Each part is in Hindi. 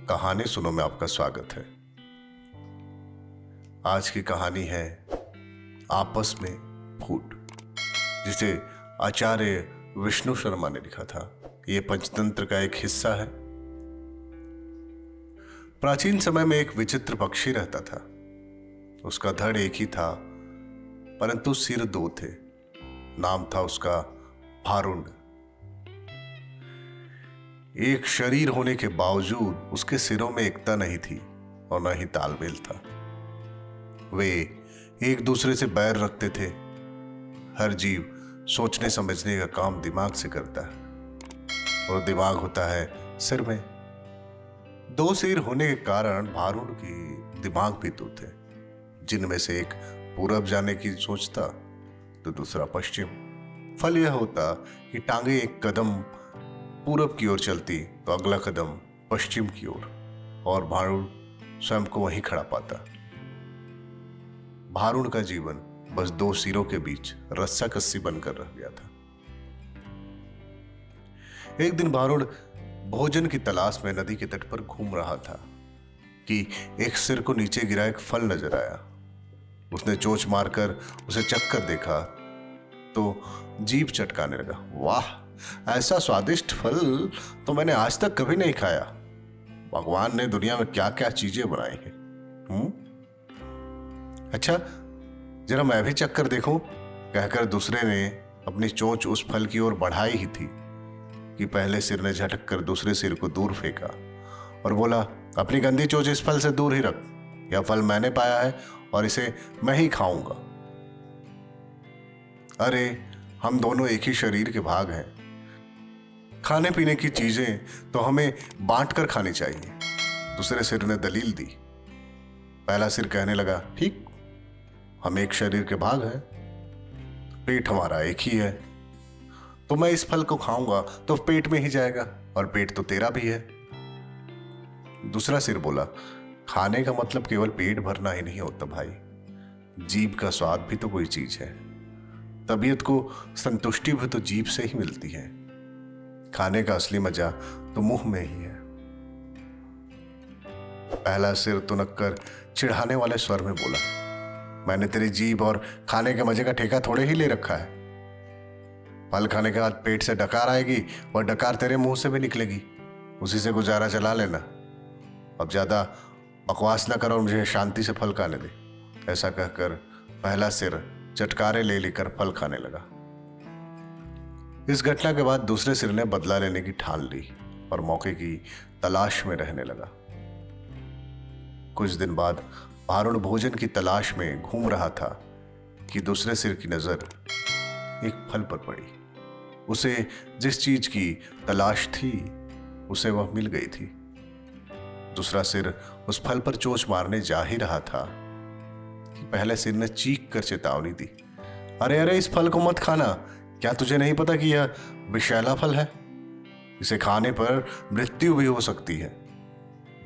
कहानी सुनो में आपका स्वागत है। आज की कहानी है आपस में फूट, जिसे आचार्य विष्णु शर्मा ने लिखा था। यह पंचतंत्र का एक हिस्सा है। प्राचीन समय में एक विचित्र पक्षी रहता था। उसका धड़ एक ही था, परंतु सिर दो थे। नाम था उसका भारुण। एक शरीर होने के बावजूद उसके सिरों में एकता नहीं थी और न ही तालमेल था। वे एक दूसरे से बैर रखते थे। हर जीव सोचने समझने का काम दिमाग से करता है और दिमाग होता है सिर में। दो सिर होने के कारण भारुण की दिमाग भी दो थे, जिनमें से एक पूरब जाने की सोचता तो दूसरा पश्चिम। फल यह होता कि टांगे एक कदम पूरब की ओर चलती तो अगला कदम पश्चिम की ओर, और भारुण स्वयं को वहीं खड़ा पाता। भारुण का जीवन बस दो सिरों के बीच रस्सा कस्सी बनकर रह गया था। एक दिन भारुण भोजन की तलाश में नदी के तट पर घूम रहा था कि एक सिर को नीचे गिरा एक फल नजर आया। उसने चोंच मारकर उसे चखकर देखा तो जीभ चटकाने लगा। वाह, ऐसा स्वादिष्ट फल तो मैंने आज तक कभी नहीं खाया। भगवान ने दुनिया में क्या क्या चीजें बनाई हैं। अच्छा, जरा मैं भी चख कर देखूं, कहकर दूसरे ने अपनी चोंच उस फल की ओर बढ़ाई ही थी कि पहले सिर ने झटक कर दूसरे सिर को दूर फेंका और बोला, अपनी गंदी चोंच इस फल से दूर ही रख। यह फल मैंने पाया है और इसे मैं ही खाऊंगा। अरे, हम दोनों एक ही शरीर के भाग हैं। खाने पीने की चीजें तो हमें बांट कर खानी चाहिए। दूसरे सिर ने दलील दी। पहला सिर कहने लगा, ठीक, हम एक शरीर के भाग हैं, पेट हमारा एक ही है, तो मैं इस फल को खाऊंगा तो पेट में ही जाएगा और पेट तो तेरा भी है। दूसरा सिर बोला, खाने का मतलब केवल पेट भरना ही नहीं होता भाई, जीभ का स्वाद भी तो कोई चीज है। तबीयत को संतुष्टि भी तो जीभ से ही मिलती है। खाने का असली मजा तो मुंह में ही है। पहला सिर तुनक कर चिढ़ाने वाले स्वर में बोला, मैंने तेरी जीभ और खाने के मजे का ठेका थोड़े ही ले रखा है। फल खाने के बाद पेट से डकार आएगी और डकार तेरे मुंह से भी निकलेगी, उसी से गुजारा चला लेना। अब ज्यादा बकवास ना करो और मुझे शांति से फल खाने दे। ऐसा कहकर पहला सिर चटकारे ले लेकर फल खाने लगा। इस घटना के बाद दूसरे सिर ने बदला लेने की ठान ली और मौके की तलाश में रहने लगा। कुछ दिन बाद भारुण भोजन की तलाश में घूम रहा था कि दूसरे सिर की नजर एक फल पर पड़ी। उसे जिस चीज की तलाश थी उसे वह मिल गई थी। दूसरा सिर उस फल पर चोंच मारने जा ही रहा था कि पहले सिर ने चीख कर चेतावनी दी, अरे अरे, इस फल को मत खाना। क्या तुझे नहीं पता कि यह विषैला फल है? इसे खाने पर मृत्यु भी हो सकती है।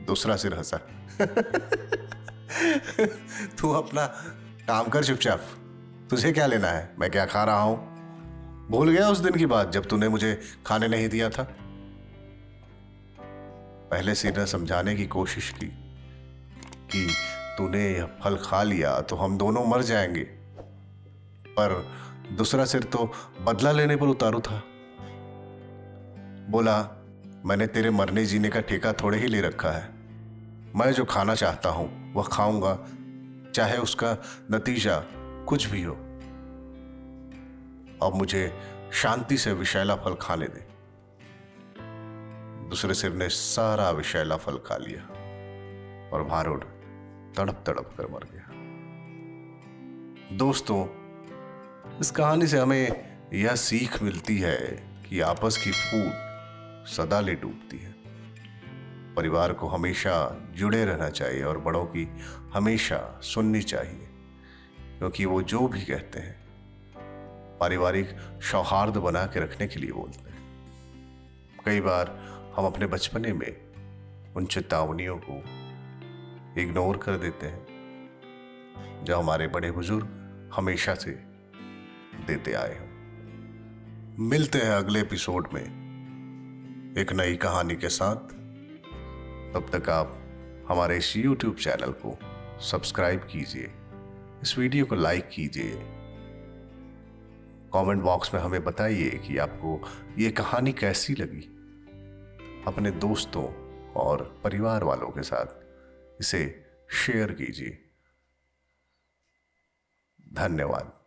दूसरा सिर हंसा। तू अपना काम कर चुपचाप, तुझे क्या लेना है मैं क्या खा रहा हूं? भूल गया उस दिन की बात जब तूने मुझे खाने नहीं दिया था? पहले सिर ने समझाने की कोशिश की कि तूने यह फल खा लिया तो हम दोनों मर जाएंगे, पर दूसरा सिर तो बदला लेने पर उतारू था। बोला, मैंने तेरे मरने जीने का ठेका थोड़े ही ले रखा है। मैं जो खाना चाहता हूं वह खाऊंगा, चाहे उसका नतीजा कुछ भी हो। अब मुझे शांति से विषैला फल खाने दे। दूसरे सिर ने सारा विषैला फल खा लिया और भारुण तड़प तड़प कर मर गया। दोस्तों, इस कहानी से हमें यह सीख मिलती है कि आपस की फूट सदा ले डूबती है। परिवार को हमेशा जुड़े रहना चाहिए और बड़ों की हमेशा सुननी चाहिए, क्योंकि वो जो भी कहते हैं पारिवारिक सौहार्द बना के रखने के लिए बोलते हैं। कई बार हम अपने बचपने में उन चेतावनियों को इग्नोर कर देते हैं जो हमारे बड़े बुजुर्ग हमेशा से देते आए हैं। मिलते हैं अगले एपिसोड में एक नई कहानी के साथ। तब तक आप हमारे इस YouTube चैनल को सब्सक्राइब कीजिए, इस वीडियो को लाइक कीजिए, कमेंट बॉक्स में हमें बताइए कि आपको ये कहानी कैसी लगी। अपने दोस्तों और परिवार वालों के साथ इसे शेयर कीजिए। धन्यवाद।